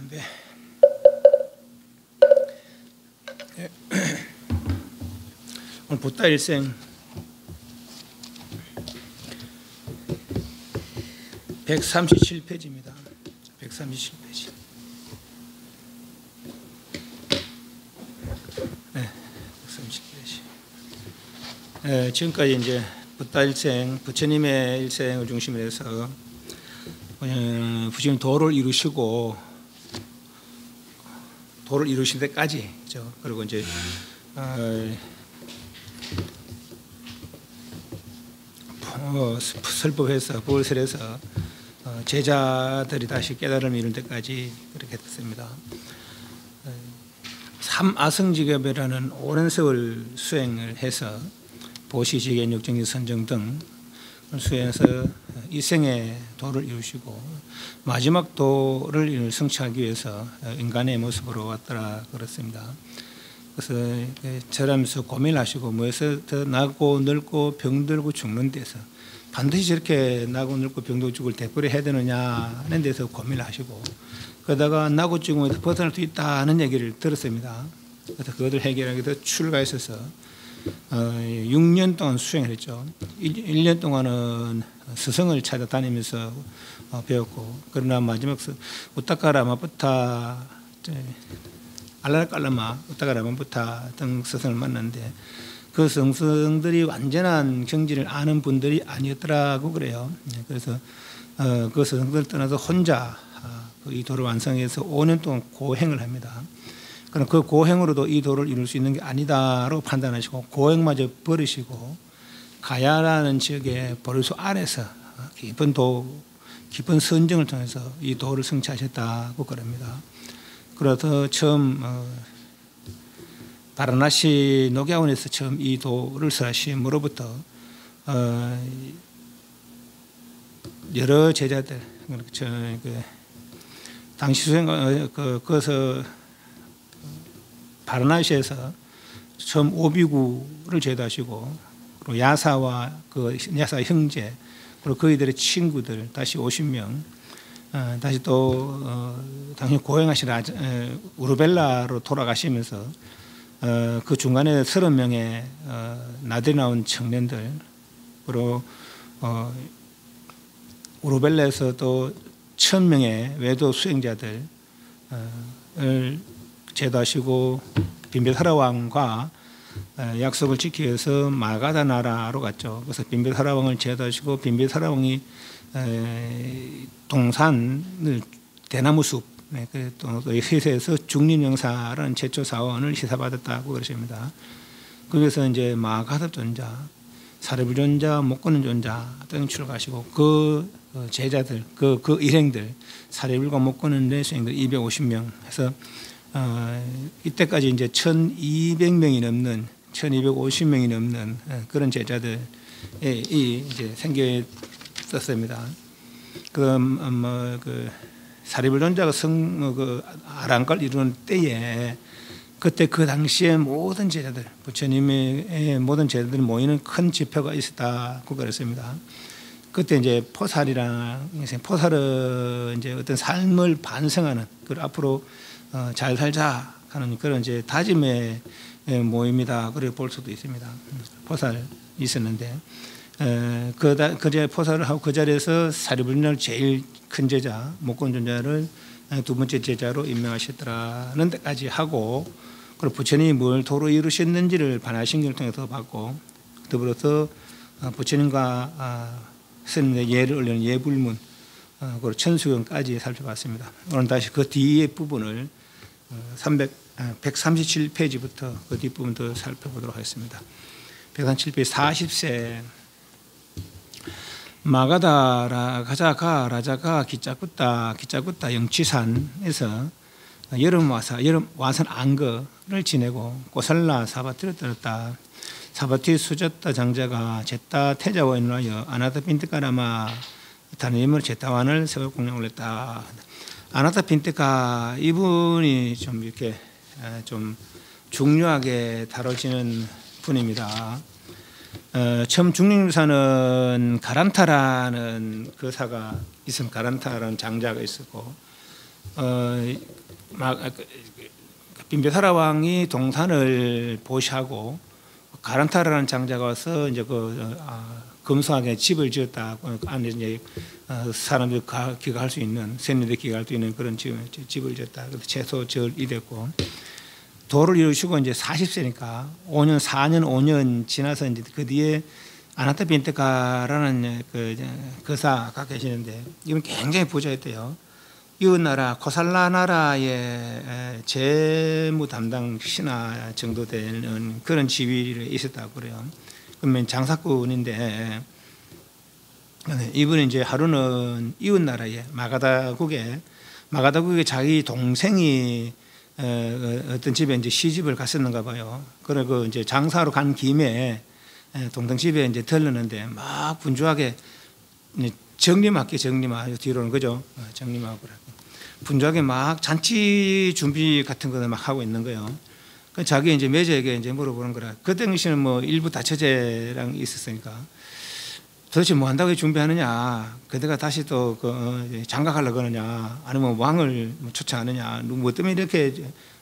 담배. 오늘 붓다 일생 137페이지입니다. 137페이지. 네, 137페이지. 지금까지 이제 붓다 일생, 부처님의 일생을 중심으로 해서 부처님 도를 이루시고 도를 이루신 데까지, 그렇죠? 그리고 이제 설법해서 부을설해서 제자들이 다시 깨달음을 이룬 데까지 그렇게 됐습니다. 삼아성직업이라는 오랜 세월 수행을 해서 보시지견, 육정지, 선정 등 수행해서 이생의 도를 이루시고 마지막 도를 성취하기 위해서 인간의 모습으로 왔더라 그렇습니다. 그래서 저라면서 고민하시고 뭐해서 더 나고 늙고 병들고 죽는 데서 반드시 저렇게 나고 늙고 병들고 죽을 대꾸를 해야 되느냐 하는 데서 고민하시고 그러다가 나고 죽음에서 벗어날 수 있다는 얘기를 들었습니다. 그래서 그것을 해결하기 위해서 출가했어서 6년 동안 수행을 했죠. 1년 동안은 스승을 찾아다니면서 배웠고, 그러나 마지막 우타카라마부타 알라깔라마 우타카라마부타 등 스승을 만났는데 그 스승들이 완전한 경지를 아는 분들이 아니었더라고 그래요. 그래서 그 스승들 떠나서 혼자 이 도를 완성해서 5년 동안 고행을 합니다. 그럼 그 고행으로도 이 도를 이룰 수 있는 게 아니다라고 판단하시고 고행마저 버리시고 가야라는 지역의 보리수 아래서 깊은 선정을 통해서 이 도를 성취하셨다고 그럽니다. 그래서 처음 바라나시 녹야원에서 처음 이 도를 설하심으로부터 여러 제자들 당시 수행 그것을 바라나시에서 처음 오비구를 제도하시고 그리고 야사와 그 야사 형제 그리고 그이들의 친구들 다시 50명 다시 또 당시 고행하신 우르벨라로 돌아가시면서 그 중간에 30명의 나들이 나온 청년들 그리고 우르벨라에서 또 1000명의 외도 수행자들을 제도하시고 빈베사라 왕과 약속을 지키기 위해서 마가다 나라로 갔죠. 그래서 빈베사라 왕을 제도하시고 빈베사라 왕이 동산을 대나무숲 희세에서 중림영사라는 최초 사원을 시사받았다고 그러십니다. 거기서 이제 마가섭 존자, 사리불존자, 목고는 존자 등 출가하시고 그 제자들, 그 일행들 사리불과 목고는 수행들 250명 해서 이때까지 이제 1200명이 넘는 1250명이 넘는 그런 제자들이 이제 생겼었습니다. 그 사리불존자가 그 아랑가를 이루는 때에 그때 그 당시에 모든 제자들 부처님의 모든 제자들이 모이는 큰 집회가 있었다고 그랬습니다. 그때 이제 포살이랑 포살은 이제 어떤 삶을 반성하는 그 앞으로 잘 살자 하는 그런 이제 다짐의 모임이다 그렇게 볼 수도 있습니다. 포살 있었는데 그 포살을 하고 그 자리에서 사리불존자를 제일 큰 제자 목곤존자를 두 번째 제자로 임명하셨더라는 데까지 하고 그리고 부처님이 뭘 도로 이루셨는지를 반야신경을 통해서 봤고 더불어서 부처님과 스님의 예를 올리는 예불문 그리고 천수경까지 살펴봤습니다. 오늘 다시 그 뒤의 부분을 137페이지부터 그 뒷부분 더 살펴보도록 하겠습니다. 137페이지 40세 마가다 가자가 라자가 기짜굿다 영치산에서 여름 와선 안거를 지내고 고살라 사바티를 들었다. 사바티 수졌다 장자가 제따 태자와 인하여 아나타 빈트카라마 다니임을 제따완을 세월 공양을 했다. 아나타 빈트카 이분이 좀 이렇게 좀 중요하게 다뤄지는 분입니다. 처음 중림사는 가란타라는 거사가 있으면 가란타라는 장자가 있었고 빈베사라 왕이 동산을 보시하고 가란타라는 장자가 와서 이제 금수하게 집을 지었다. 안에 이제 사람들이 기가할 수 있는, 세뇌들 기가할 수 있는 그런 집을 지었다. 그래서 최소 절이 됐고, 도를 이루시고 이제 40세니까 5년, 4년, 5년 지나서 이제 그 뒤에 아나타 빈테카라는 그 거사가 계시는데, 이분 굉장히 부자였대요. 이웃 나라 코살라 나라의 재무 담당 신하 정도 되는 그런 지위에 있었다고 그래요. 그러면 장사꾼인데, 이분은 이제 하루는 이웃 나라의 마가다국에 자기 동생이 어떤 집에 이제 시집을 갔었는가 봐요. 그리고 이제 장사로 간 김에 동생 집에 이제 들렀는데 막 분주하게 정림할게 뒤로는 그죠? 정림하고 분주하게 막 잔치 준비 같은 거를 막 하고 있는 거예요. 그 자기 이제 매제에게 이제 물어보는 거라. 그 당시에는 뭐 일부 다처제랑 있었으니까 도대체 뭐 한다고 준비하느냐? 그대가 다시 또 장가가려고 하느냐? 아니면 왕을 초청하느냐? 뭐 때문에 이렇게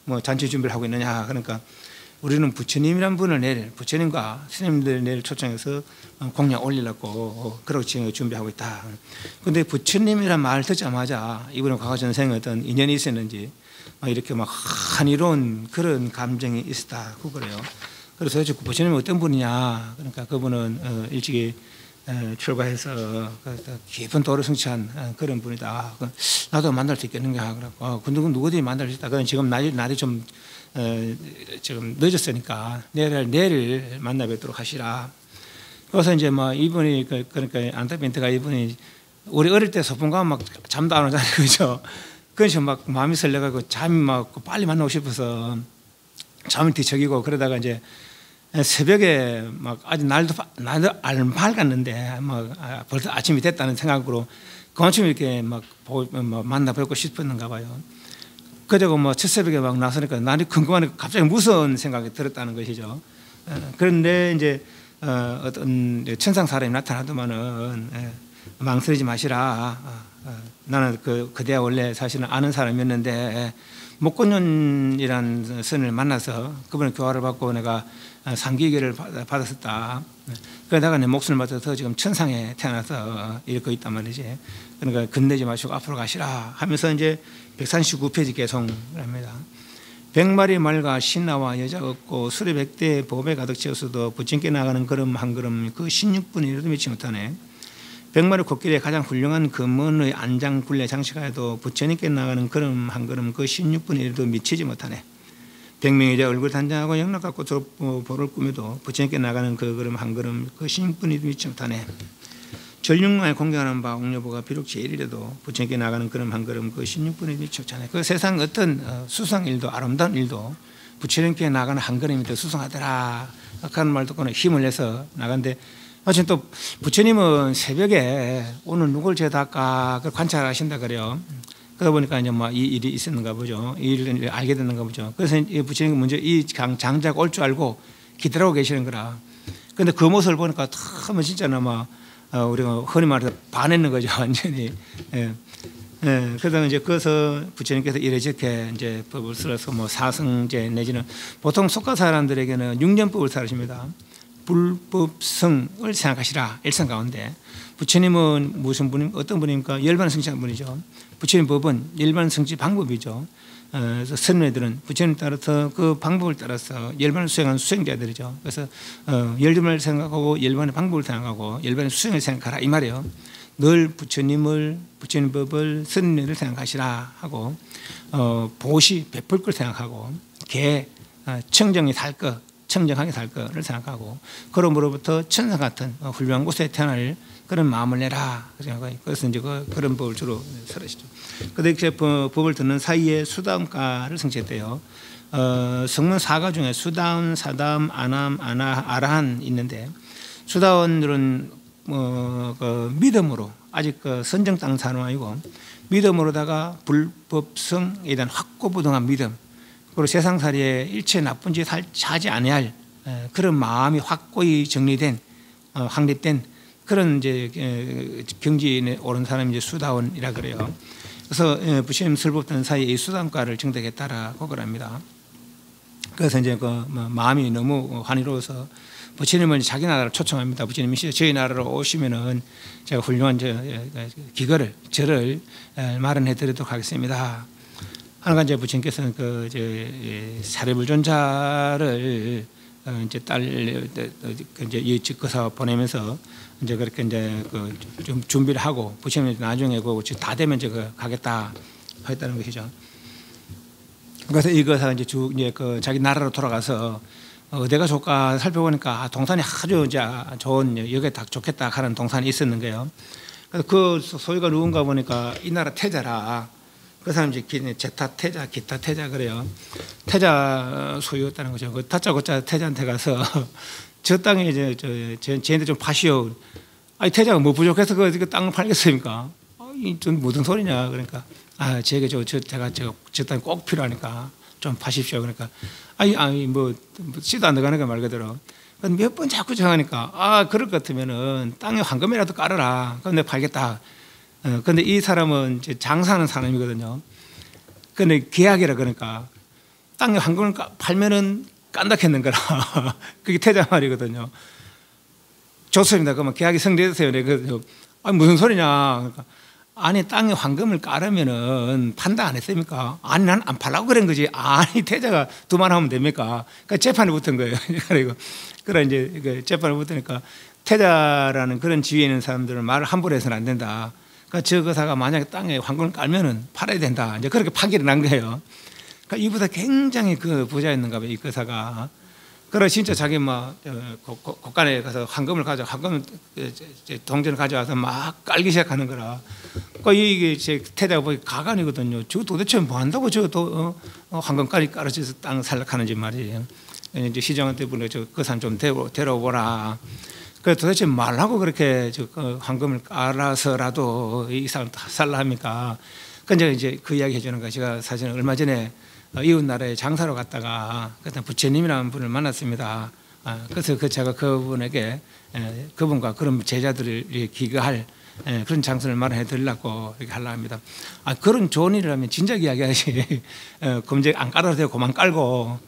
뭐 잔치 준비를 하고 있느냐? 그러니까 우리는 부처님이란 분을 내일, 부처님과 스님들 내일 초청해서 공양 올리려고 그렇게 지금 준비하고 있다. 근데 부처님이란 말 듣자마자 이분은 과거 전생에 어떤 인연이 있었는지 이렇게 막 한이로운 그런 감정이 있었다. 그래요. 그래서 부처님은 어떤 분이냐? 그러니까 그분은 일찍이 출가해서 깊은 도를 성취한 그런 분이다. 나도 만날 수 있겠는가? 그러고 근데 누구든지 만날 수 있다. 그건 지금 날이 좀 지금 늦었으니까 내일 만나 뵙도록 하시라. 그래서 이제 뭐 이분이 그러니까 안타빈트가 이분이 우리 어릴 때 소풍 가면 막 잠도 안 오잖아요, 그죠? 그래서 막 마음이 설레가지고 잠이 막 빨리 만나고 싶어서 잠을 뒤척이고 그러다가 이제 새벽에 막 아직 날도 안 밝았는데 막 벌써 아침이 됐다는 생각으로 그만큼 이렇게 막 만나 뵙고 싶었는가 봐요. 그저고 뭐 첫 새벽에 막 나서니까 날이 금금하니까 갑자기 무서운 생각이 들었다는 것이죠. 그런데 이제 어떤 천상 사람이 나타나더만은 망설이지 마시라. 나는 그대야 원래 사실은 아는 사람이었는데 목곤연이라는 선을 만나서 그분의 교화를 받고 내가 상기계를 받았었다. 그러다가 내 목숨을 맞춰서 지금 천상에 태어나서 이렇게 있단 말이지. 그러니까 겁내지 마시고 앞으로 가시라 하면서 이제 139페이지 개송합니다. 100마리 말과 신하와 여자 없고 수레 100대 보배 가득 채워서도 부처님께 나가는 걸음 한 걸음 그 16분이라도 미치 못하네. 100마리 코끼리의 가장 훌륭한 금은의 안장 굴레 장식하여도 부처님께 나가는 걸음 한 걸음 그 16분이라도 미치지 못하네. 100명이 얼굴 단장하고 영락 갖고 볼을 꾸며도 부처님께 나가는 그 걸음 한 걸음 그 16분이라도 미치지 못하네. 전륜만에 공경하는 바 옥녀보가 비록 제일이라도 부처님께 나가는 걸음 한 걸음 그 16분이라도 미치지 못하네. 그 세상 어떤 수상 일도 아름다운 일도 부처님께 나가는 한 걸음이 더 수상하더라 하는 말 듣고는 힘을 내서 나간데 마침 또 부처님은 새벽에 오늘 누굴 죄다할까 그걸 관찰하신다 그래요. 그러다 보니까 이제 뭐 이 일이 있었는가 보죠. 이 일을 알게 됐는가 보죠. 그래서 부처님이 먼저 이 장자가 올 줄 알고 기다리고 계시는 거라. 그런데 그 모습을 보니까 참 진짜 아마 우리가 흔히 말해서 반했는 거죠, 완전히. 그러다 이제 그래서 부처님께서 이래저렇게 이제 법을 써서 뭐 사성제 내지는 보통 속가 사람들에게는 6년법을 사르십니다. 불법성을 생각하시라 일상 가운데 부처님은 무슨 분임 어떤 분입니까? 열반 성취한 분이죠. 부처님 법은 열반 성취 방법이죠. 그래서 선녀들은 부처님 따라서 그 방법을 따라서 열반을 수행하는 수행자들이죠. 그래서 열반을 생각하고 열반의 방법을 생각하고 열반의 수행을 생각하라 이 말이에요. 늘 부처님 법을 선녀를 생각하시라 하고 보시 베풀 걸 생각하고 개 청정이 살 것 청정하게 살 거를 생각하고 그럼으로부터 천사 같은 훌륭한 곳에 태어날 그런 마음을 내라. 그래서 이제 그런 법을 주로 설하시죠. 그런데 법을 듣는 사이에 수다음가를 성취했대요. 성문 4가 중에 수다음, 사다음, 아남, 아라한 있는데 수다원들은 믿음으로 아직 선정 땅 사는 아니고 믿음으로다가 불법성에 대한 확고부동한 믿음 그리고 세상살이에 일체 나쁜 짓 하지 아니할 그런 마음이 확고히 정리된 확립된 그런 이제 경지에 오른 사람이 이제 수다원이라 그래요. 그래서 부처님 설법던 사이에 이 수단과를 증득했다라고 그럽니다. 그래서 이제 그 마음이 너무 환희로워서 부처님은 자기 나라를 초청합니다. 부처님이 저희 나라로 오시면은 제가 훌륭한 기거를 절을 마련해드리도록 하겠습니다. 하나가 이제 부처님께서는 그 이제 사례불존자를 이제 이제 이 직거사 보내면서 이제 그렇게 이제 그 좀 준비를 하고 부처님이 나중에 그 다 되면 이제 그 가겠다 했다는 것이죠. 그래서 이 거사가 이제 이제 그 자기 나라로 돌아가서 어디가 좋을까 살펴보니까 동산이 아주 이제 좋은 여기에 딱 좋겠다 하는 동산이 있었는데요. 그래서 그 소유가 누군가 보니까 이 나라 태자라. 그 사람 이제 제타 태자, 기타 태자 그래요. 태자 소유였다는 거죠. 그 타짜 고짜 태자한테 가서 저 땅에 이제 쟤한테 좀 파시오. 아니 태자가 뭐 부족해서 그 땅을 팔겠습니까? 좀 무슨 소리냐 그러니까 제가 제가 저 땅 꼭 필요하니까 좀 파십시오. 그러니까 아니 뭐 씨도 안 들어가니까 말 그대로. 몇 번 자꾸 정하니까 그럴 것 같으면은 땅에 황금이라도 깔아라. 그럼 내가 팔겠다. 근데 이 사람은 이제 장사하는 사람이거든요. 근데 계약이라 그러니까 땅에 황금을 팔면은 깐다 했는 거라. 그게 태자 말이거든요. 좋습니다. 그러면 계약이 성립되세요. 그래서 무슨 소리냐. 그러니까 아니 땅에 황금을 깔으면은 판다 안 했습니까? 아니 난 안 팔라고 그런 거지. 아니 태자가 두만 하면 됩니까? 그러니까 재판에 붙은 거예요. 그래 이제 재판에 붙으니까 태자라는 그런 지위에 있는 사람들은 말을 함부로 해서는 안 된다. 그러니까 저 거사가 만약에 땅에 황금을 깔면은 팔아야 된다. 이제 그렇게 판결이 난 거예요. 그러니까 이보다 굉장히 그 부자였는가 봐요. 이 거사가. 그래 진짜 자기 막 곳간에 가서 황금을 동전을 가져와서 막 깔기 시작하는 거라. 그러니까 이게 제 태자가 보기 가관이거든요. 저 도대체 뭐 한다고 황금 깔아줘서 땅 살락하는지 말이에요. 이제 시장한테 보내 그 산 좀 데려오라. 그래 도대체 말라고 그렇게 황금을 깔아서라도 이 사람 다 살라 합니까? 근데 이제 그 이야기 해주는 거 제가 사실 얼마 전에 이웃 나라에 장사로 갔다가 그때 부처님이라는 분을 만났습니다. 그래서 제가 그분에게 그분과 그런 제자들을 기거할 그런 장소를 마련해 드리려고 이렇게 하려고 합니다. 그런 좋은 일이라면 진작 이야기하지. 검색 안 깔아도 되고 그만 깔고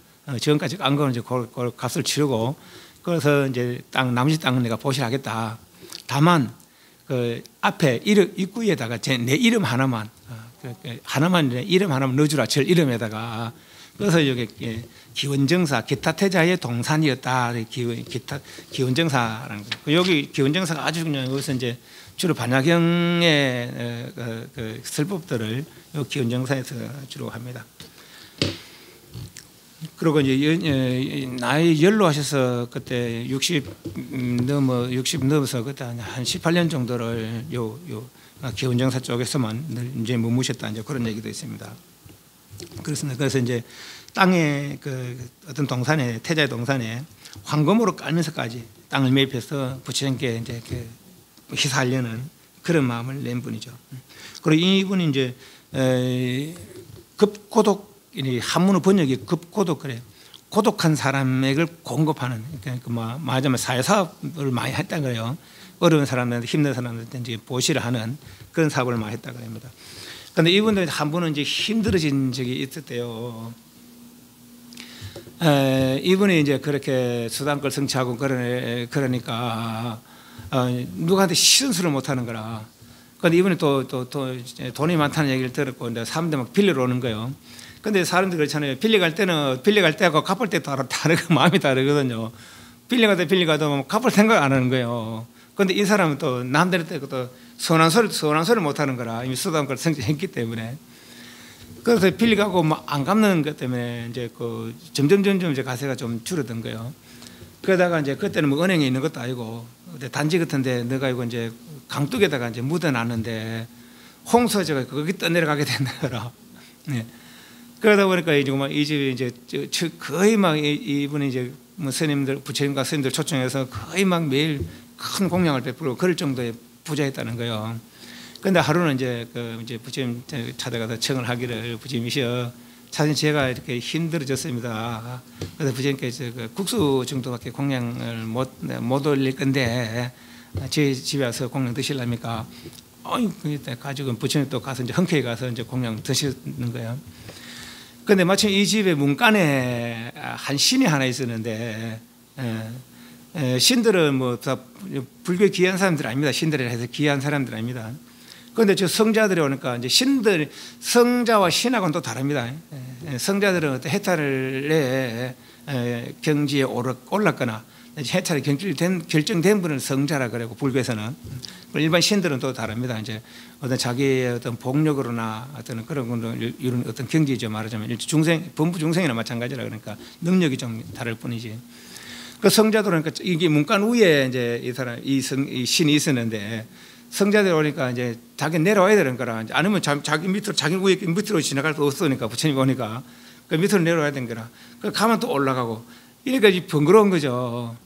지금까지 깐 거는 이제 그 값을 치르고 그래서 이제 나머지 땅은 내가 보실하겠다. 다만 그 앞에 입구에다가 내 이름 하나만 이름 하나만 넣어주라. 절 이름에다가. 그래서 여기 기원정사 기타 태자의 동산이었다. 기원정사라는 거. 여기 기원정사가 아주 그냥 여기서 이제 주로 반야경의 그 설법들을 여기 기원정사에서 주로 합니다. 그리고 이제 나이 연로하셔서 그때 60 넘어서 그때 한 18년 정도를 요 기원정사 쪽에서만 이제 머무셨다 이제 그런 얘기도 있습니다. 그래서 이제 땅에 그 어떤 동산에 태자의 동산에 황금으로 깔면서까지 땅을 매입해서 부처님께 이제 희사하려는 그런 마음을 낸 분이죠. 그리고 이분이 이제 급고독 한문의 번역이 급고독 그래요. 고독한 사람에게 공급하는 그러니까 말하자면 사회사업을 많이 했다 그래요. 어려운 사람들한테 힘든 사람들한테 이제 보시를 하는 그런 사업을 많이 했다 그럽니다. 그런데 이분들 한 분은 이제 힘들어진 적이 있었대요. 이분이 이제 그렇게 수단걸 성취하고 그러니까 누구한테 시선수를 못 하는 거라. 그런데 이분이 또 돈이 많다는 얘기를 들었고 사람들 막 빌리러 오는 거예요. 근데 사람들 그렇잖아요. 빌려갈 때하고 갚을 때 다르고 마음이 다르거든요. 빌려가도 갚을 생각 안 하는 거예요. 근데 이 사람은 또 남들 때도 선한 소리 못 하는 거라. 이미 수단걸 성취했기 때문에. 그래서 빌려가고 안 갚는 것 때문에 이제 점점 이제 가세가 좀 줄어든 거예요. 그러다가 이제 그때는 뭐 은행에 있는 것도 아니고 단지 같은데 내가 이거 이제 강둑에다가 이제 묻어놨는데 홍수가 거기 떠내려가게 된다 거라. 네. 그러다 보니까 이제 이 집이 이제 거의 이분이 이제 뭐 스님들 부처님과 스님들 초청해서 거의 매일 큰 공양을 베풀고 그럴 정도의 부자였다는 거예요. 그런데 하루는 이제 이제 부처님 찾아가서 청을 하기를 부처님이시여 사실 제가 이렇게 힘들어졌습니다. 그래서 부처님께서 국수 정도밖에 공양을 못 올릴 건데 제 집에 와서 공양 드실랍니까? 가지고 부처님 또 가서 이제 흔쾌히 가서 이제 공양 드시는 거예요. 근데 마침 이 집에 문간에 한 신이 하나 있었는데, 신들은 뭐 다 불교 귀한 사람들 아닙니다. 신들이라 해서 귀한 사람들 아닙니다. 그런데 저 성자들이 오니까 이제 신들, 성자와 신하고는 또 다릅니다. 성자들은 어떤 해탈의 경지에 올랐거나 해탈이 결정된 분은 성자라 그러고, 불교에서는. 일반 신들은 또 다릅니다. 이제 어떤 자기의 어떤 복력으로나 어떤 그런 것들 이런 어떤 경지죠. 말하자면 중생, 범부 중생이나 마찬가지라. 그러니까 능력이 좀 다를 뿐이지. 그 성자들은 그러니까 이게 문간 위에 이제 이 신이 있었는데, 성자들 오니까 이제 자기 내려와야 되는 거라. 아니면 자기 밑으로, 자기 위에 밑으로 지나갈 수 없으니까, 부처님 오니까 그 밑으로 내려와야 되는 거라. 그 가면 또 올라가고, 이러니까 번거로운 거죠.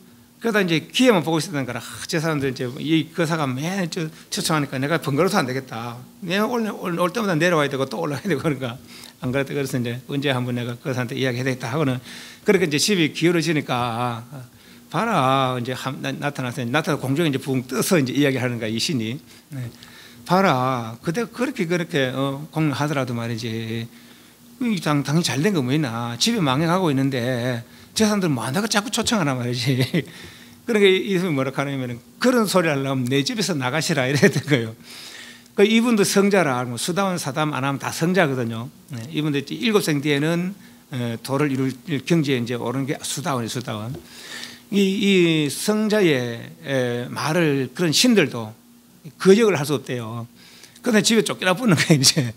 그러다 이제 기회만 보고 있었던 거라. 저 사람들 이제 이 거사가 매일 초청하니까 내가 번거로워서 안 되겠다. 내가 올 때마다 내려와야 되고 또 올라가야 되고, 그러니까 안 그랬다. 그래서 이제 언제 한번 내가 거사한테 이야기해야 되겠다 하고는, 그렇게 이제 집이 기울어지니까 봐라, 이제 나타나서 공중에 이제 붕 떠서 이제 이야기하는 거야, 이 신이. 봐라, 그때 그렇게 공하더라도 말이지, 당연히 잘 된 거 뭐 있나. 집이 망해가고 있는데 저 사람들 뭐 한다고 자꾸 초청하나 말이지. 그러니까 이분이 뭐라 하냐면, 그런 소리 하려면 내 집에서 나가시라 이래야 된 거예요. 그 이분도 성자라, 뭐 수다원 사담 안 하면 다 성자거든요. 이분들 7생 뒤에는 도를 이룰 경지에 이제 오르는 게 수다원이에요, 수다원. 이 성자의 말을 그런 신들도 거역을 할 수 없대요. 그런데 집에 쫓겨나 버는 거예요, 이제.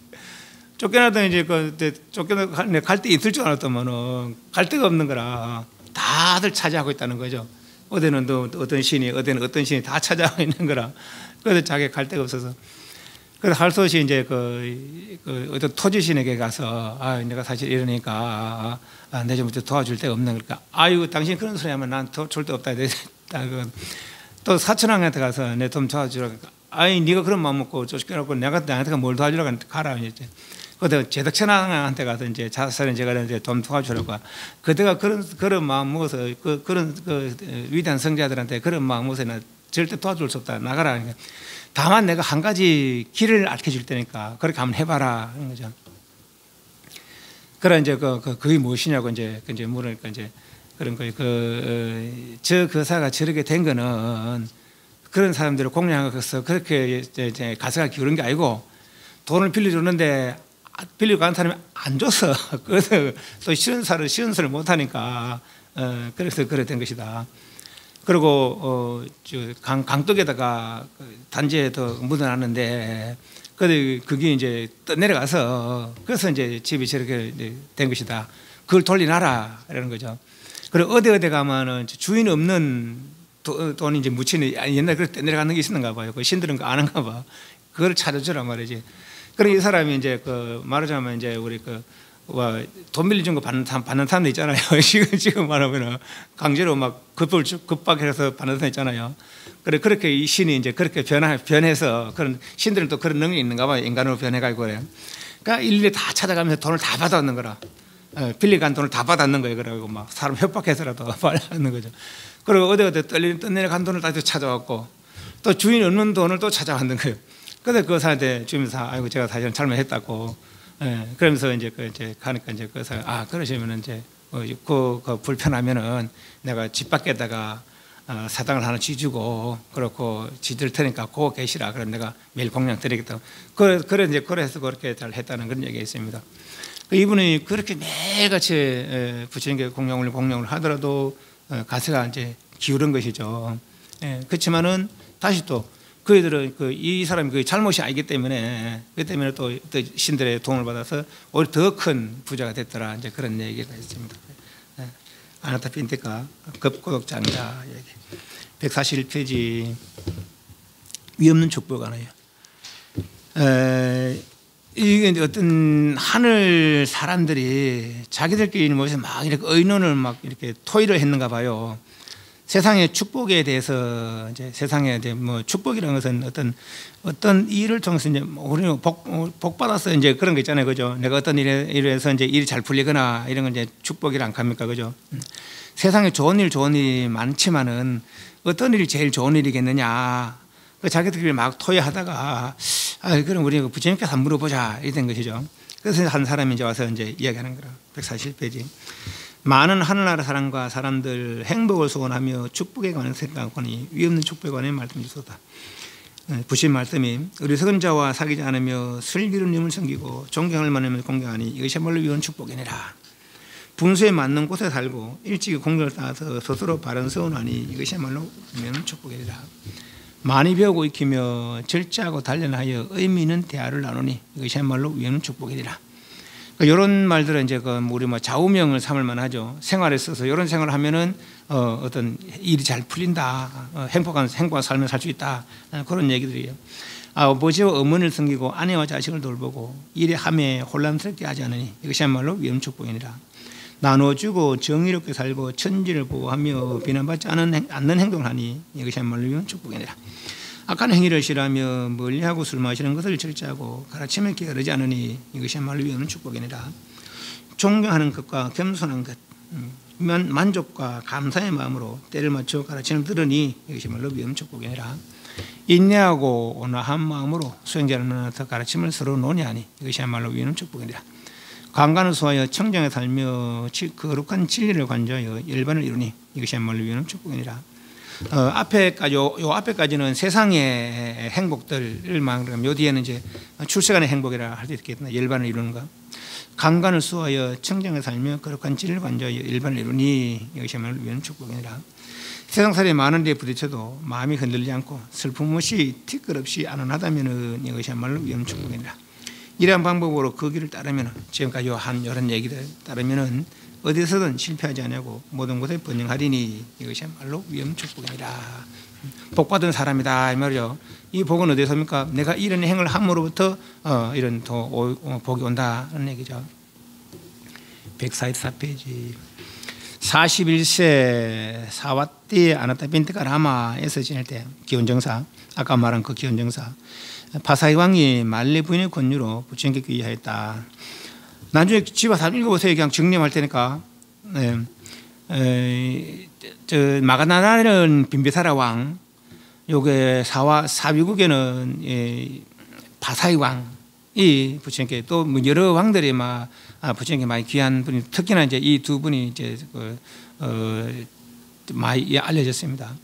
쫓겨나더니 이제 갈 데 있을 줄 알았더만은 갈 데가 없는 거라 다들 차지하고 있다는 거죠. 어디는 또 어떤 신이, 어디는 어떤 신이 다 차지하고 있는 거라. 그래서 자기가 갈 데가 없어서. 그래서 할 수 없이 이제 어떤 토지신에게 가서, 내가 사실 이러니까 내 좀 도와줄 데가 없는 거니까, 아이고 당신 그런 소리 하면 난 줄 데 없다. 또 사촌왕한테 가서 내 좀 도와주라고. 네가 그런 마음 먹고 쫓겨나고 나한테 뭘 도와주라고 가라. 이제. 그때 제덕천왕한테 가서 이제 자살은 제가 이제 좀 도와주라고. 그때가 그런 마음 먹어서 그런 위대한 성자들한테 그런 마음 먹어서 나 절대 도와줄 수 없다. 나가라. 다만 내가 한 가지 길을 알려줄 테니까 그렇게 한번 해봐라 하는 거죠. 그래 이제 그게 무엇이냐고 이제 물으니까 이제 그런 거예요. 저 거사가 저렇게 된 거는 그런 사람들을 공략해서 그렇게 이제 가사가 기울은 게 아니고, 돈을 빌려줬는데 빌리고 간 사람이 안 줘서 그래서 또 쉬운 소리를 못 하니까 그래서 그래 된 것이다. 그리고 강둑에다가 단지에 더 묻어놨는데 그게 이제 떠내려가서 그래서 이제 집이 저렇게 된 것이다. 그걸 돌려놔라 이러는 거죠. 그리고 어디 가면은 주인 없는 돈이 이제 묻히는, 옛날에 그렇게 내려가는 게 있었는가 봐요. 그 신들은 거 아는가 봐. 그걸 찾아주란 말이지. 그러니까 이 사람이 이제 말하자면 이제 우리 돈 빌려준 거 받는 사람들 있잖아요. 지금 말하면은 강제로 막 급박해서 받는 사람 있잖아요. 그렇게 이 신이 이제 그렇게 변해서 그런 신들은 또 그런 능력이 있는가 봐요. 인간으로 변해가지고 그래요. 그러니까 일일이 다 찾아가면서 돈을 다 받아왔는 거라. 빌려간 돈을 다 받았는 거예요. 그래가지고 막 사람 협박해서라도 받아왔는 거죠. 그리고 어디 떠내려간 돈을 다시 찾아왔고, 또 주인 없는 돈을 또 찾아왔는 거예요. 근데 그 사람한테 주면서 아이고 제가 사실은 잘못했다고. 그러면서 이제 가니까 이제 그 사람 그러시면은 이제 불편하면은 내가 집 밖에다가 사당을 하나 지주고 그렇고 지들 테니까 그거 계시라. 그럼 내가 매일 공양 드리겠다. 그래서 그렇게 잘 했다는 그런 얘기가 있습니다. 이분이 그렇게 매일같이 부처님께 공양을 하더라도 가세가 이제 기울은 것이죠. 그렇지만은 다시 또 그들은 이 사람이 그 잘못이 아니기 때문에 또 신들의 도움을 받아서 오히려 더 큰 부자가 됐더라. 이제 그런 얘기가 있습니다. 아나타 핀테카 급고독장자 얘기 141페이지 위없는 축복 하나요. 이게 이제 어떤 하늘 사람들이 자기들끼리 모여서 막 이렇게 의논을 막 이렇게 토의를 했는가 봐요. 세상의 축복에 대해서 이제 세상에 대해 뭐 축복이라는 것은 어떤 일을 통해서 이제 우리는 복 받아서 이제 그런 거 있잖아요, 그죠? 내가 어떤 일에서 이제 일이 잘 풀리거나 이런 건 이제 축복이라 안 합니까, 그죠? 세상에 좋은 일이 많지만은 어떤 일이 제일 좋은 일이겠느냐? 그 자기들끼리 막 토의하다가 그럼 우리 부처님께서 한번 물어보자 이런 것이죠. 그래서 한 사람이 이제 와서 이제 이야기하는 거라. 140페이지. 많은 하늘나라 사람과 사람들 행복을 소원하며 축복에 관해 생각하니 위없는 축복에 관해 말씀 주소다. 부신 말씀이 어리석은 자와 사귀지 않으며 슬기로운 님을 섬기고 존경할 만함을 공경하니 이것이야말로 위헌 축복이니라. 분수에 맞는 곳에 살고 일찍이 공경을 따서 스스로 바른 서운하니 이것이야말로 위헌 축복이니라. 많이 배우고 익히며 절제하고 단련하여 의미 있는 대화를 나누니 이것이야말로 위헌 축복이니라. 이런 말들은 이제 우리 좌우명을 삼을 만하죠. 생활에 있어서 이런 생활을 하면은 어떤 일이 잘 풀린다, 행복한 삶을 살 수 있다, 그런 얘기들이에요. 아버지와 어머니를 섬기고 아내와 자식을 돌보고 일에 함에 혼란스럽게 하지 않으니 이것이야말로 위엄 축복이니라. 나눠주고 정의롭게 살고 천지를 보호하며 비난받지 않는 행동을 하니 이것이야말로 위엄 축복이니라. 악한 행위를 싫어하며 멀리하고 술 마시는 것을 절제하고 가르침을 게으르지 않으니 이것이야말로 위엄 축복이니라. 존경하는 것과 겸손한 것, 만족과 감사의 마음으로 때를 맞춰 가르침을 들으니 이것이야말로 위엄 축복이니라. 인내하고 온화한 마음으로 수행자를 만나서 가르침을 서로 논의하니 이것이야말로 위엄 축복이니라. 강간을 수하여 청정에 살며 거룩한 진리를 관조하여 열반을 이루니 이것이야말로 위엄 축복이니라. 앞에까지는 세상의 행복들을 말하면 요 뒤에는 이제 출세간의 행복이라 할 수 있겠나. 열반을 이루는 것. 강간을 수하여 청정에 살며 거룩한 진리를 관조하여 열반을 이루니 이것이야말로 위헌 축복이니라. 세상살이 많은 데 부딪혀도 마음이 흔들리지 않고 슬픔 없이 티끌 없이 안온하다면 이것이야말로 위헌 축복이니라. 이러한 방법으로 그 길을 따르면 지금까지 한 이런 얘기들 따르면은 어디서든 실패하지 않냐고 모든 곳에 번영하리니 이것이야말로 위엄 축복이니라. 복받은 사람이다 이 말이죠. 이 복은 어디서입니까? 내가 이런 행을 함으로부터 이런 복이 온다는 얘기죠. 144페이지. 41세 사와띠 아나타 빈트가 라마에서 지낼 때 기원정사, 아까 말한 그 기원정사 바사이 왕이 말레 부인의 권유로 부처님께 귀의하였다. 나중에 집에 다 읽어보세요. 그냥 정리할 테니까. 마가나라는 빈비사라 왕, 요게 사위국에는 바사이 왕이 부처님께 또 여러 왕들이 부처님께 많이 귀한 분이, 특히나 이제 이 두 분이 이제 많이 알려졌습니다.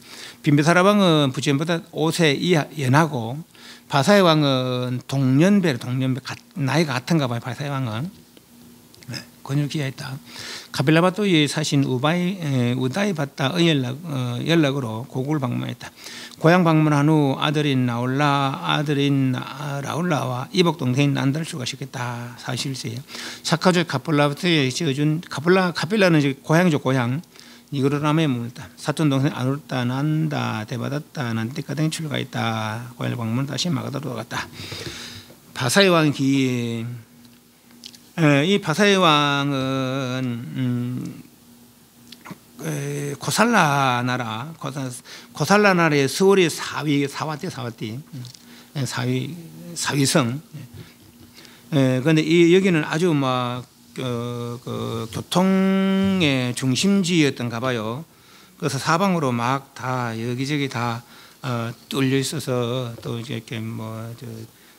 빈비사라 왕은 부처님보다 5세 이하 연하고 바사이 왕은 동년배 나이가 같은가 봐요. 바사이 왕은 권유를 기하였다. 카필라바토의 사신 우다이 바타의 연락으로 고국을 방문했다. 고향 방문한 후 아들인 라울라와 이복 동생인 난다를 출가시켰다. 41세에 사카조 카필라바토에 지어준 카필라는 이제 고향이죠. 고향. 이거로라메에 머물다. 사촌 동생 아누르타 난다 대받았다 난티카 등이 출가했다. 고향을 방문 다시 마가다로 갔다. 바사이 왕 기 이 바사이 왕은 고살라 나라의 서울의 사위성. 그런데 여기는 아주 교통의 중심지였던가 봐요. 그래서 사방으로 막 다 여기저기 다 뚫려 있어서 또 이렇게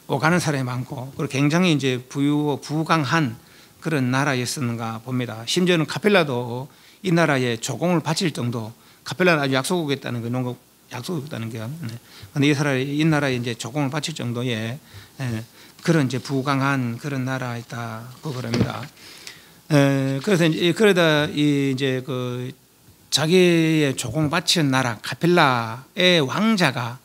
오가는 사람이 많고, 그리고 굉장히 이제 부강한 그런 나라였었는가 봅니다. 심지어는 카펠라도 이 나라에 조공을 바칠 정도, 카펠라는 아주 약속했다는 거, 약속했다는 게. 그런데 이 나라에 이제 조공을 바칠 정도의 그런 이제 부강한 그런 나라였다 그럽니다. 그래서 그러다 이제 자기의 조공을 바친 나라 카펠라의 왕자가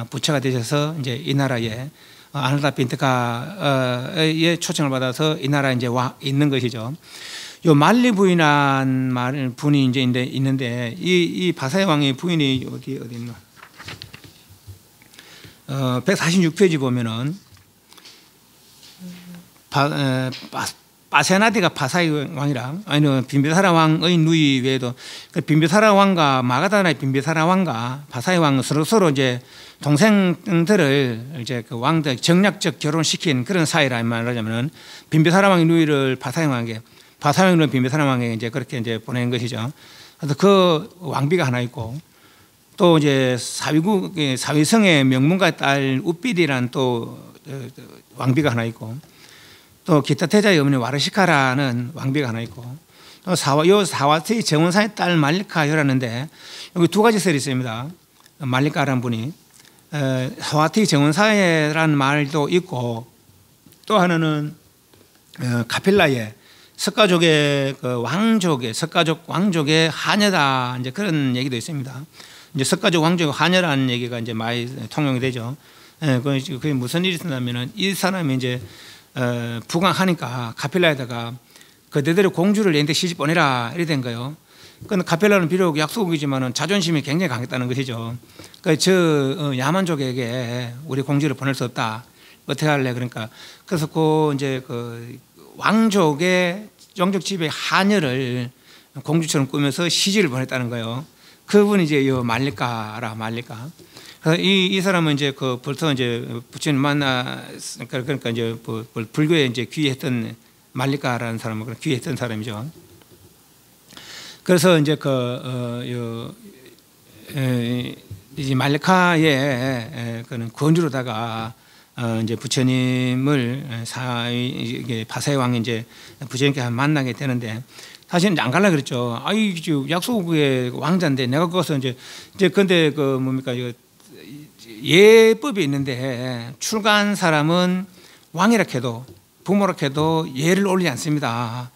부처가 되셔서 이제 이 나라에 아누르타 빈트카의 초청을 받아서 이 나라에 이제 와 있는 것이죠. 요 말리 부인한 분이 이제 있는데 이 바사이 왕의 부인이 어디 있나? 146페이지 보면은 바세나디가 바사이 왕이랑 아니면 빈비사라 왕의 누이 외에도 빈비사라 왕과 마가다나의 빈비사라 왕과 바사이 왕은 서로 이제 동생들을 이제 그 왕들 정략적 결혼시킨 그런 사이라 말하자면은 빈비사라 왕의 누이를 바사이 왕에게, 바사이 왕을 빈비사라 왕에게 이제 그렇게 이제 보낸 것이죠. 그래서 그 왕비가 하나 있고, 또 이제 사위성의 명문가의 딸 우삘이라는 또 왕비가 하나 있고, 또 기타 태자의 어머니 와르시카라는 왕비가 하나 있고, 또 사와트의 정원사의 딸 말리카요라는데 여기 두 가지 설이 있습니다. 말리카라는 분이 사와트의 정원사라는 말도 있고, 또 하나는 카필라의 석가족의 석가족 왕족의 하녀다, 이제 그런 얘기도 있습니다. 이제 석가족 왕족 하녀라는 얘기가 이제 많이 통용이 되죠. 그게 무슨 일이 있었냐면은 이 사람이 이제 부강하니까 카필라에다가 그대대로 공주를 얘한테 시집 보내라 이래 된 거예요. 그런데 카필라는 비록 약소국이지만은 자존심이 굉장히 강했다는 것이죠. 그러니까 저 야만족에게 우리 공주를 보낼 수 없다. 어떻게 할래? 그러니까 그래서 이제 왕족의 영적 집의 하녀를 공주처럼 꾸며서 시집을 보냈다는 거예요. 그분이 이제 말리카. 그래서 이 사람은 이제 벌써 이제 부처님 그러니까 이제 불교에 이제 귀했던 말리카라는 사람은 귀했던 사람이죠. 그래서 이제 이 말리카의 그는 권주로다가 이제 부처님을 바사의 왕이 이제 부처님께 만나게 되는데, 사실은 안 갈라 그랬죠. 아이 약소국의 왕자인데 내가 거기서 이제 근데 뭡니까 예법이 있는데 출가한 사람은 왕이라 해도 부모라 해도 예를 올리지 않습니다.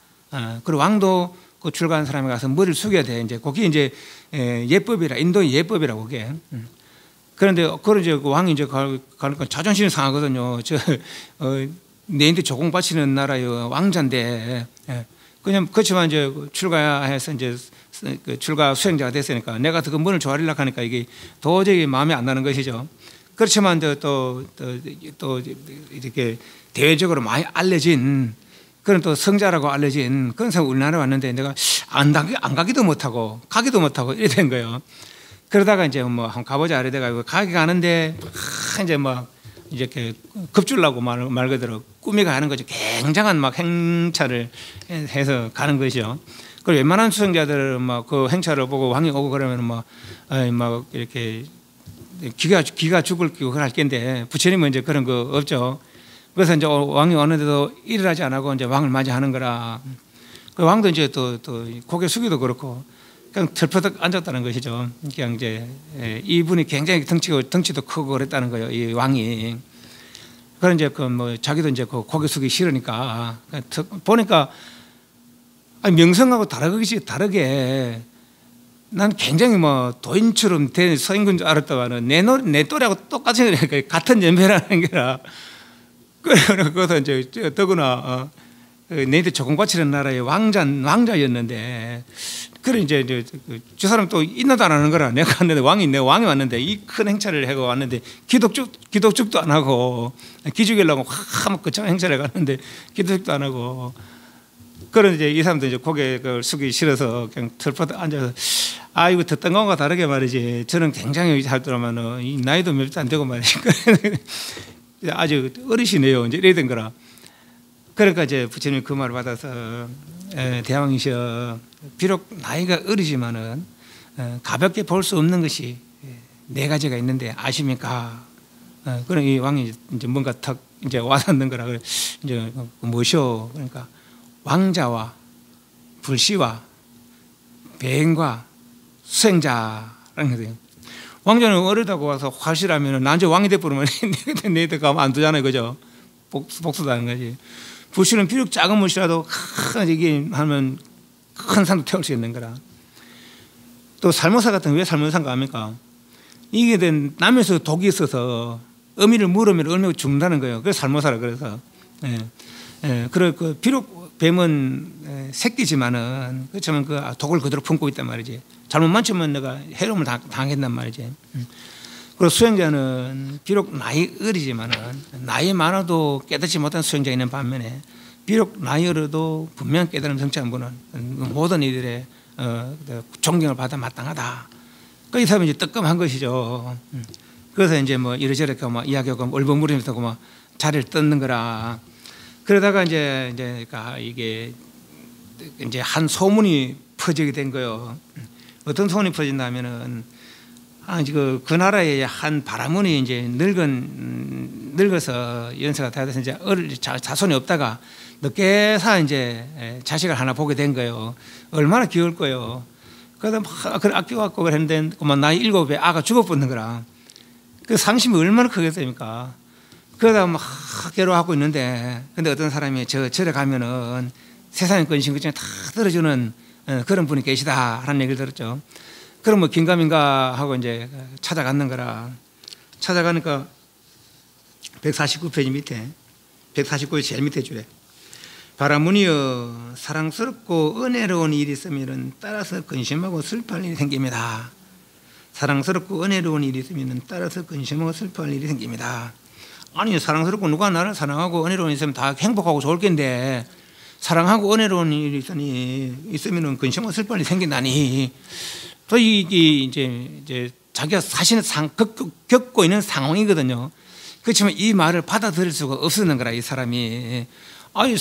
그리고 왕도 그 출가한 사람에 가서 머리를 숙여야 돼. 이제 그게 이제 예법이라, 인도의 예법이라고 그게. 그런데 이제 왕이 이제 가니까 자존심이 상하거든요. 내한테 조공 바치는 나라의 왕자인데, 그냥 그렇지만 이제 출가해서 이제 출가 수행자가 됐으니까 내가 그 문을 조아리려고 하니까 이게 도저히 마음에 안 나는 것이죠. 그렇지만 또 이렇게 대외적으로 많이 알려진 그런 또 성자라고 알려진 그런 사람 우리나라에 왔는데 내가 안 가기도 못하고 가기도 못하고 이래 된 거예요. 그러다가 이제 한번 가보자 이러다가 가는데 이제 이렇게 급줄라고 말 그대로 꾸미가 하는 거죠. 굉장한 행차를 해서 가는 것이죠. 그리고 웬만한 수행자들은 그 행차를 보고 왕이 오고 그러면 이렇게 기가 죽을 끼고 할 텐데 부처님은 이제 그런 거 없죠. 그래서 이제 왕이 왔는데도 일을 하지 안 하고 이제 왕을 맞이하는 거라. 그 왕도 이제 또 고개 숙이도 그렇고 그냥 털퍼덕 앉았다는 것이죠. 그냥 이제 이분이 굉장히 덩치도 크고 그랬다는 거예요. 이 왕이. 그런 이제 자기도 이제 고개 숙이기 싫으니까 보니까 명성하고 다르게 난 굉장히 도인처럼 된 서인군 줄 알았다가는 내 또래하고 똑같은 같은 연배라는 게라. 그래서 이제 더구나 내한테 조공 바치는 나라의 왕자였는데, 그래 이제 저 사람 또 인나도 안 하는 거라. 내가 왔는데 왕이 왔는데 이 큰 행차를 하고 왔는데 기독죽도 안 하고 기죽이려고 확 거창한 행차를 갔는데 기독죽도 안 하고. 그런 이제 이 사람도 이제 고개를 숙이기 싫어서 그냥 털퍼덕 앉아서 이거 듣던 것과 다르게 말이지. 저는 굉장히 잘 들으면은 이 나이도 몇 안 되고 말이지. 아주 어리시네요. 이제 이러던 거라. 그러니까 이제 부처님 그 말을 받아서 대왕이셔, 비록 나이가 어리지만은 가볍게 볼 수 없는 것이 네 가지가 있는데 아십니까? 그런 이 왕이 이제 뭔가 탁 이제 와닿는 거라. 그래 이제 뭐시오? 그러니까 왕자와 불시와 배행과 수행자라는 거예요. 왕자는 어리다고 와서 활실하면 나한테 왕이 돼버리면 내한테 가면 안 되잖아요. 그죠? 복수다는 거지. 불시는 비록 작은 물씨라도 이게 하면 큰 산도 태울 수 있는 거라. 또 살모사 같은 왜 살모사인가 합니까? 이게 남에서 독이 있어서 어미를 물으면 얼마나 죽는다는 거예요. 그래서 살모사라 그래서. 비록 뱀은 새끼지만은 그렇지만 그 독을 그대로 품고 있단 말이지. 잘못 만지면 내가 해로움을 당했단 말이지. 그리고 수행자는 비록 나이 어리지만은 나이 많아도 깨닫지 못한 수행자 있는 반면에 비록 나이 어려도 분명 깨달음 성취한 분은 모든 이들의 존경을 받아 마땅하다. 그 이 사람이 이제 뜨끔한 것이죠. 그래서 이제 이러저러 이야기하고 얼버무리면서 자리를 뜯는 거라. 그러다가 이제 이게 이제 한 소문이 퍼지게 된 거예요. 어떤 소문이 퍼진다면은 그 나라의 한 바라문이 이제 늙어서 연세가 다 돼서 이제 자손이 없다가 늦게서 이제 자식을 하나 보게 된 거예요. 얼마나 귀여울 거예요. 그러다 막 그걸 아껴갖고 그랬는데 그만 나이 7에 아가 죽어버리는 거라. 그 상심이 얼마나 크겠습니까? 그러다 막 괴로워하고 있는데, 근데 어떤 사람이 절에 가면은 세상의 근심 걱정 다 들어주는 그런 분이 계시다라는 얘기를 들었죠. 그럼 뭐 긴가민가 하고 이제 찾아갔는 거라. 찾아가니까 149페이지 밑에 149페이지 제일 밑에 줄에 바라문이여 사랑스럽고 은혜로운 일이 있으면 따라서 근심하고 슬퍼할 일이 생깁니다. 사랑스럽고 은혜로운 일이 있으면 따라서 근심하고 슬퍼할 일이 생깁니다. 아니 사랑스럽고 누가 나를 사랑하고 은혜로운 일이 있으면 다 행복하고 좋을 텐데 사랑하고 은혜로운 일이 있으면 근심하고 슬퍼할 일이 생긴다니. 또 이게 이제 자기가 사실은 겪고 있는 상황이거든요. 그렇지만 이 말을 받아들일 수가 없었는 거라 이 사람이. 아이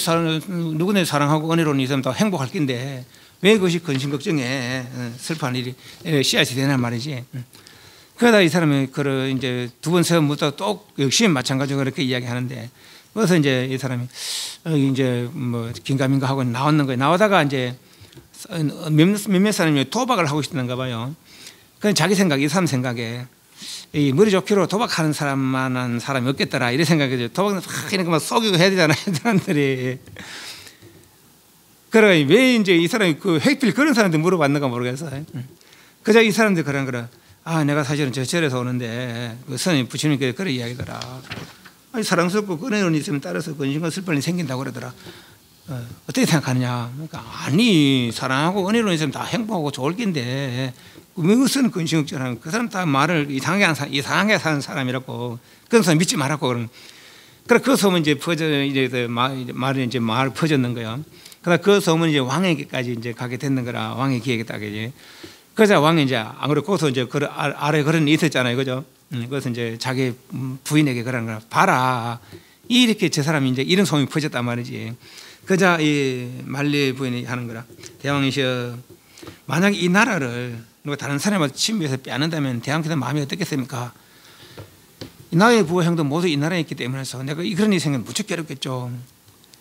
누구네 사랑하고 은혜로운 일이 있으면 다 행복할 텐데 왜 그것이 근심 걱정에 슬퍼하는 일이 씨앗이 되냐 말이지. 그러다 이 사람이 이제 두 번 세 번 묻다가 또 역시 마찬가지로 그렇게 이야기하는데, 그래서 이제 이 사람이 이제 뭐 긴가민가 하고 나왔는 거예요. 나오다가 이제 몇몇 사람이 도박을 하고 있었는가 봐요. 그냥 자기 생각, 이 사람 생각에 이 머리 좋기로 도박하는 사람만한 사람이 없겠더라 이런 생각이죠. 도박은 이렇게 막 속이고 해야 되잖아요, 사람들이. 그래 왜 이제 이 사람이 그 획필 그런 사람한테 물어봤는가 모르겠어요. 그저 이 사람들 그런 거라. 내가 사실은 저 절에서 오는데 그 스님 부처님께 그런 이야기더라. 사랑스럽고 은혜로운 일이 있으면 따라서 근심과 슬픔이 생긴다고 그러더라. 어떻게 생각하느냐? 그러니까 아니 사랑하고 은혜로운 일이 있으면 다 행복하고 좋을 텐데 무슨 근심 걱정하는 그 사람 다 말을 이상하게 사는 사람이라고 그런 사람 믿지 말라고 그런. 그래 그 소문 이제 말이 이제 말 퍼졌는 거예요. 그래 그 소문이 이제 왕에게까지 이제 가게 됐는 거라. 왕의 기획에 따르게. 그래서 왕이 이제 안 그래도 거기서 이제 그 아래 그런 일이 있었잖아요, 그죠? 그래서 이제 자기 부인에게 그러는 거라. 봐라, 이렇게 저 사람이 이제 이런 소문이 퍼졌단 말이지. 그자 이 말리 부인이 하는 거라. 대왕이시여, 만약 이 나라를 누가 다른 사람한테 침입해서 빼앗는다면 대왕께서 마음이 어떻겠습니까? 나의 부하 형도 모두 이 나라에 있기 때문에서 내가 그런 일이 생기면 무척 괴롭겠죠.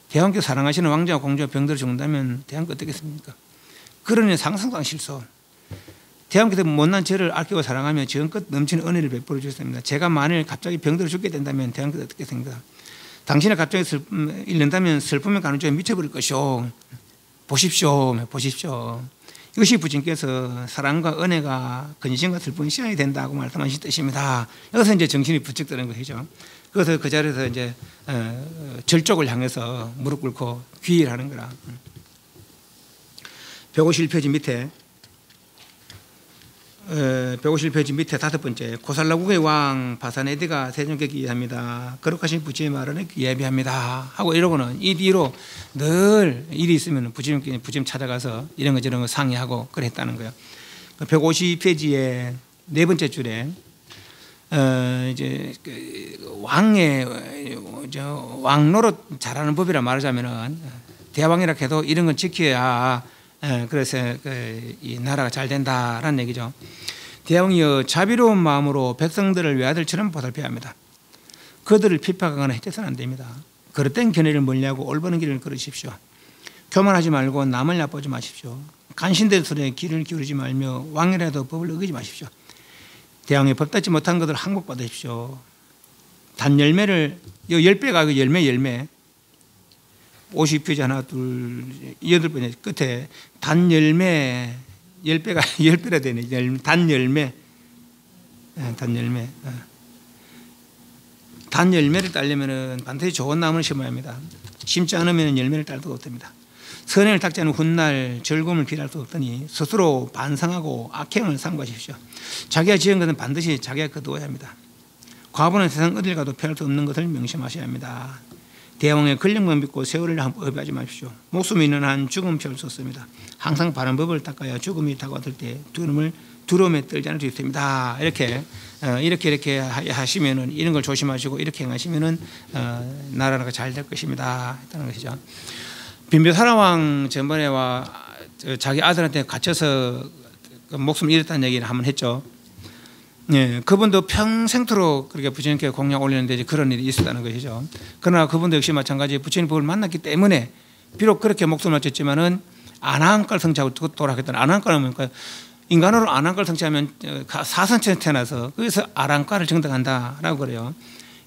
대왕께서 사랑하시는 왕자와 공주와 병들어 죽는다면 대왕께서 어떻겠습니까? 그러니 상상도 안 실수. 대왕께서 못난 저를 아끼고 사랑하며 지금껏 넘치는 은혜를 베풀어 주셨습니다. 제가 만일 갑자기 병들어 죽게 된다면 대왕께서 어떻겠습니까? 당신이 갑자기 잃는다면 슬픔의 간우증에 미쳐버릴 것이오. 보십시오. 이것이 부처님께서 사랑과 은혜가 근심과 슬픔이 시작이 된다고 말씀하신 뜻입니다. 여기서 이제 정신이 부쩍 드는 것이죠. 그래서 그 자리에서 이제 절쪽을 향해서 무릎 꿇고 귀의하는 거라. 151페이지 밑에 151페이지 밑에 5번째, 고살라국의 왕 바사네디가 세종께 기합니다. 거룩하신 부처의 말은 예비합니다 하고 이러고는 이 뒤로 늘 일이 있으면 부처님 찾아가서 이런 거 저런 거 상의하고 그랬다는 거예요. 152페이지에 네 번째 줄에 이제 왕의 왕 노릇 잘하는 법이라 말하자면은 대왕이라 해도 이런 건 지켜야 그래서 이 나라가 잘 된다라는 얘기죠. 대왕이여 자비로운 마음으로 백성들을 외아들처럼 보살펴야 합니다. 그들을 핍박하거나 해쳐서는 안 됩니다. 그릇된 견해를 멀리하고 올바른 길을 걸으십시오. 교만하지 말고 남을 나쁘지 마십시오. 간신된 소리에 귀를 기울이지 말며 왕이라도 법을 어기지 마십시오. 대왕이 법답지 못한 것을 항복받으십시오. 단 열매를 10배가 그 열매 50페이지 하나 둘 8번째 끝에 단 열매 10배가 10배라 되네. 단 열매 단 열매를 따려면은 반드시 좋은 나무를 심어야 합니다. 심지 않으면 열매를 딸 수가 없답니다. 선행을 닦지 않은 훗날 즐거움을 기대할 수 없더니 스스로 반성하고 악행을 삼가십시오. 자기가 지은 것은 반드시 자기가 거두어야 합니다. 과부는 세상 어딜 가도 피할 수 없는 것을 명심하셔야 합니다. 대왕의 권력만 믿고 세월을 허비하지 마십시오. 목숨이 있는 한 죽음 피할 수 없습니다. 항상 바른 법을 닦아야 죽음이 다가왔을 때 두려움에 떨지 않을 수 있습니다. 이렇게 하시면은 이런 걸 조심하시고 이렇게 행하시면은 나라가 잘 될 것입니다. 했다는 것이죠. 빈비사라 왕 전번에 자기 아들한테 갇혀서 목숨을 잃었다는 얘기를 한번 했죠. 예, 그분도 평생토록 그렇게 부처님께 공양 올리는데 이제 그런 일이 있었다는 것이죠. 그러나 그분도 역시 마찬가지 부처님 법을 만났기 때문에 비록 그렇게 목숨을 바쳤지만은 아나한깔 성취하고 돌아가겠다는 아나한깔은 뭡니까? 인간으로 아나한깔 성취하면 사선천에 태어나서 거기서 아란깔을 정득한다라고 그래요.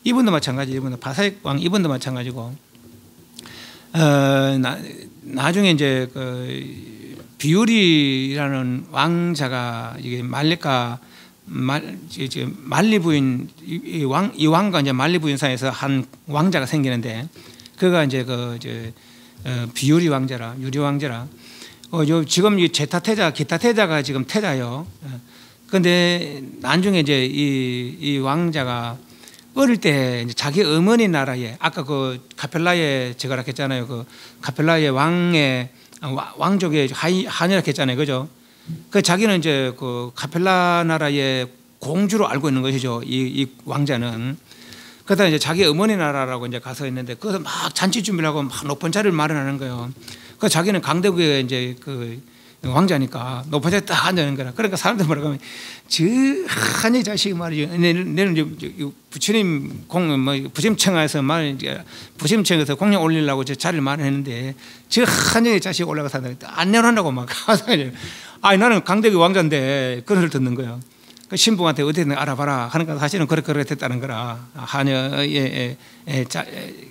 이분도 마찬가지, 이분도 바사익왕 이분도 마찬가지고 나중에 이제 그 비유리라는 왕자가 이게 만리 부인 이 왕과 이제 만리 부인 사이에서 한 왕자가 생기는데 그가 이제 비유리 왕자라 유리 왕자라 지금 이 제타태자 기타태자가 지금 태자요. 그런데 나중에 이제 이 왕자가 어릴 때 이제 자기 어머니 나라에 아까 그 카펠라에 제가 했잖아요. 그 카펠라의 왕의 왕족의 하녀라 했잖아요, 그죠? 그 자기는 이제 그 카펠라 나라의 공주로 알고 있는 것이죠. 이 왕자는. 그러다 이제 자기 어머니 나라라고 이제 가서 있는데 거기서 막 잔치 준비를 하고 막 높은 자리를 마련하는 거예요. 그 자기는 강대국의 이제 그 왕자니까 높은 자리에 딱 앉아 있는 거라. 그러니까 사람들 뭐라고 하면 저 한이 자식이 말이죠. 내는 이제 부처님 부처님청에서 부처님청에서 공양 올리려고 저 자리를 마련했는데 저 한이 자식이 올라가서 안 내려한다고 막 하더니 아니 나는 강대국 왕자인데 그런 소리를 듣는 거예요. 그 신부한테 어디든 알아봐라 하니까 사실은 그렇게 됐다는 거라. 하녀의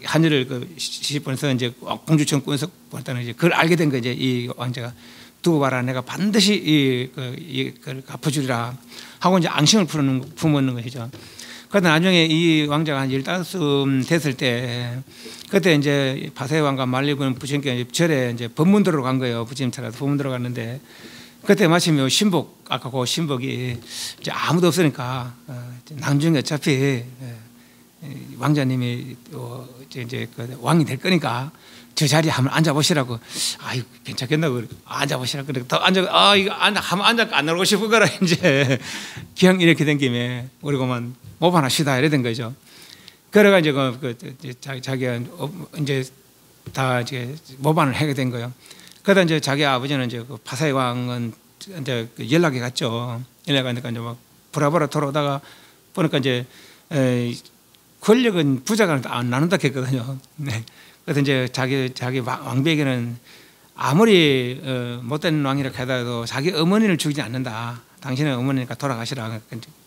하녀를 그 시집보내서 이제 공주청 꾸면서 보냈다는 이제 그걸 알게 된 거죠. 이 왕자가 두고 봐라 내가 반드시 그걸 갚아주리라 하고 이제 앙심을 품었는 것이죠. 그러다 나중에 이 왕자가 한 15 됐을 때 그때 이제 바사의 왕과 만리부는 부처님께 절에 이제 법문들어로 간 거예요. 부처님 찾아서 법문들어 갔는데 그때 마침 신복 아까 그 신복이 이제 아무도 없으니까 나중에 어차피 왕자님이 이제 그 왕이 될 거니까 저 자리에 한번 앉아 보시라고. 아유 괜찮겠나? 앉아 보시라고. 그래 더 앉아. 이거 한번 앉아 안 나오고 싶은 거라 이제 기왕 이렇게 된 김에 우리가만 법 하나 쉬다 이래 된 거죠. 그래가 이제 자기가 이제 다 이제 모반을 하게 된 거예요. 그러다 이제 자기 아버지는 이제 그 바사의 왕은 이제 연락이 갔죠. 연락이 가니까 이제 막 보라보라 돌아오다가 보니까 이제 권력은 부자가 안 나눈다 했거든요. 네. 그래서 이제 자기 왕비에게는 아무리 못된 왕이라 하더라도 자기 어머니를 죽이지 않는다. 당신의 어머니니까 돌아가시라.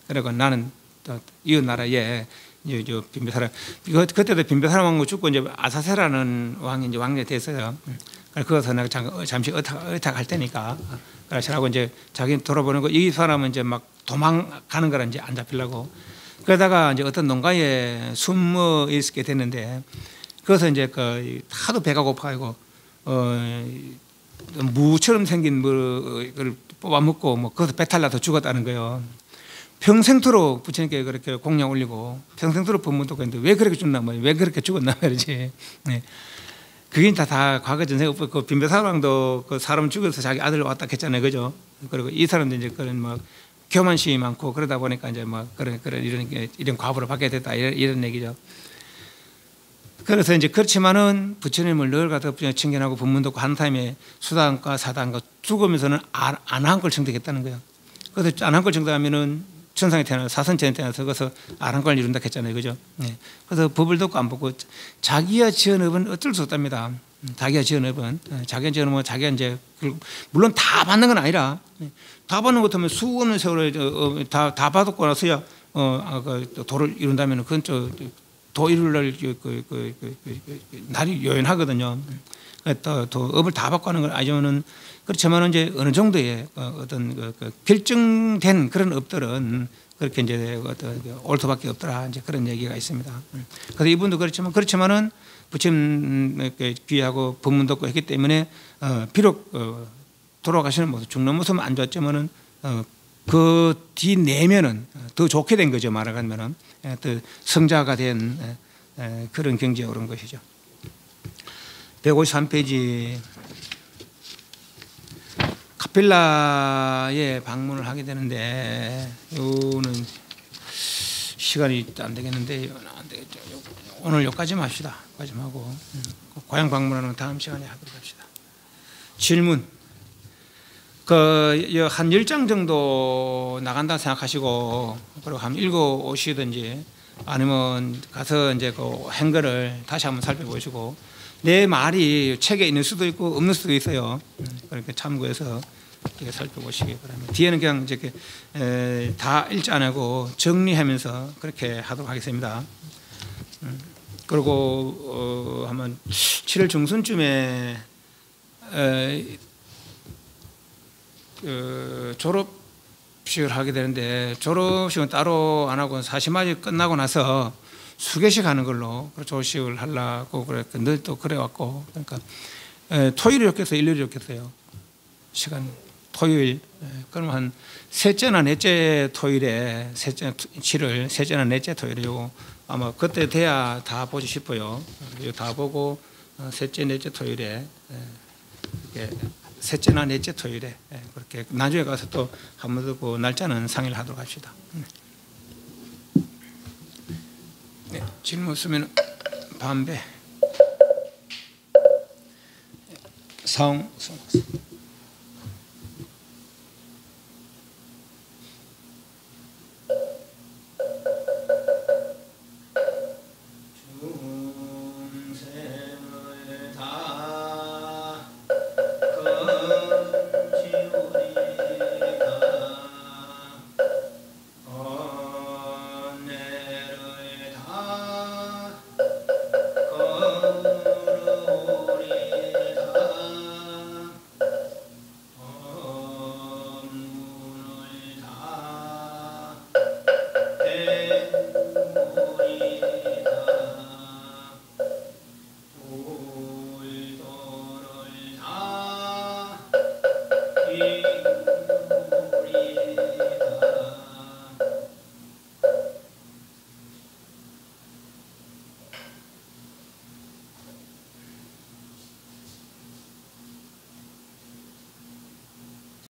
그리고 나는 또 이웃 나라에 빈베사라 그때도 빈베사라 왕후 죽고 이제 아사세라는 왕이 이제 왕이 됐어요. 그래서 내가 잠시 의탁할 테니까 그러시라고 이제 자기 돌아보는 거 이 사람은 이제 막 도망가는 거라 이제 안 잡히려고 그러다가 이제 어떤 농가에 숨어 있게 됐는데 그래서 이제 그 하도 배가 고파가지고 무처럼 생긴 걸 뽑아 먹고 뭐 거기서 배탈 나서 죽었다는 거예요. 평생토록 부처님께 그렇게 공양 올리고 평생토록 법문도 했는데 왜 그렇게 죽나 뭐 왜 그렇게 죽었나 말이지. 네. 그게 다 과거 전생에 없고 그 빈베사왕도 그 사람 죽여서 자기 아들 왔다 했잖아요, 그죠? 그리고 이 사람도 이제 그런 뭐 교만심이 많고 그러다 보니까 이제 막 그런 이런 과보를 받게 됐다 이런 얘기죠. 그래서 이제 그렇지만은 부처님을 늘 갖다 청견하고 법문 듣고 한 타임에 수단과 사단과 죽으면서는 아나한걸 청득했다는 거예요. 그래서 아나한걸 청득하면은 천상에 태어나서 사선천에 태어나서 거기서 아란걸 이룬다 했잖아요, 그죠? 네. 그래서 법을 듣고 안 보고 자기야 지은 업은 어쩔 수 없답니다. 자기가 지은 업은 자기가 지은 업은 자기가 이제 물론 다 받는 건 아니라 다 받는 것 같으면 수없는 세월에 다 받았고 나서야 도를 이룬다면 그건 도 이룰 날이 요연하거든요. 또 업을 다 받고 하는 건 아니면은 그렇지만 이제 어느 정도의 어떤 결정된 그런 업들은 그렇게 이제 올 수밖에 없더라 이제 그런 얘기가 있습니다. 그래서 이분도 그렇지만은 부처님 귀하고 법문 듣고 했기 때문에 비록 돌아가시는 모습 죽는 모습은 안 좋았지만은 그 뒤 내면은 더 좋게 된 거죠. 말하자면은 또 성자가 된 그런 경지에 오른 것이죠. 153페이지 카펠라에 방문을 하게 되는데 이거는 시간이 안 되겠는데 안 되겠죠. 오늘 여기까지만 합시다. 여기까지만 하고 고향 방문하는 다음 시간에 하도록 합시다. 질문. 한 10장 정도 나간다 생각하시고 그리고 한번 읽어 오시든지 아니면 가서 이제 그 행거를 다시 한번 살펴보시고 내 말이 책에 있는 수도 있고 없는 수도 있어요. 그렇게 참고해서 이렇게 살펴보시기 바랍니다. 뒤에는 그냥 이렇게 다 읽지 않고 정리하면서 그렇게 하도록 하겠습니다. 그리고 한번 7월 중순쯤에 졸업식을 하게 되는데 졸업식은 따로 안 하고 40마디 끝나고 나서 수계식 하는 걸로 졸업식을 하려고 그랬고 늘 또 그래왔고 그러니까 토요일이 좋겠어요, 일요일이 좋겠어요. 시간 토요일 그럼 한 셋째나 넷째 토요일에 7월 넷째 토요일이고 아마 그때 돼야 다 보지 싶어요. 다 보고 셋째 넷째 토요일에 이렇게 셋째나 넷째 토요일에 그렇게 나중에 가서 또 한 번 더 그 날짜는 상의를 하도록 합시다. 네, 질문 없으면 반배. 성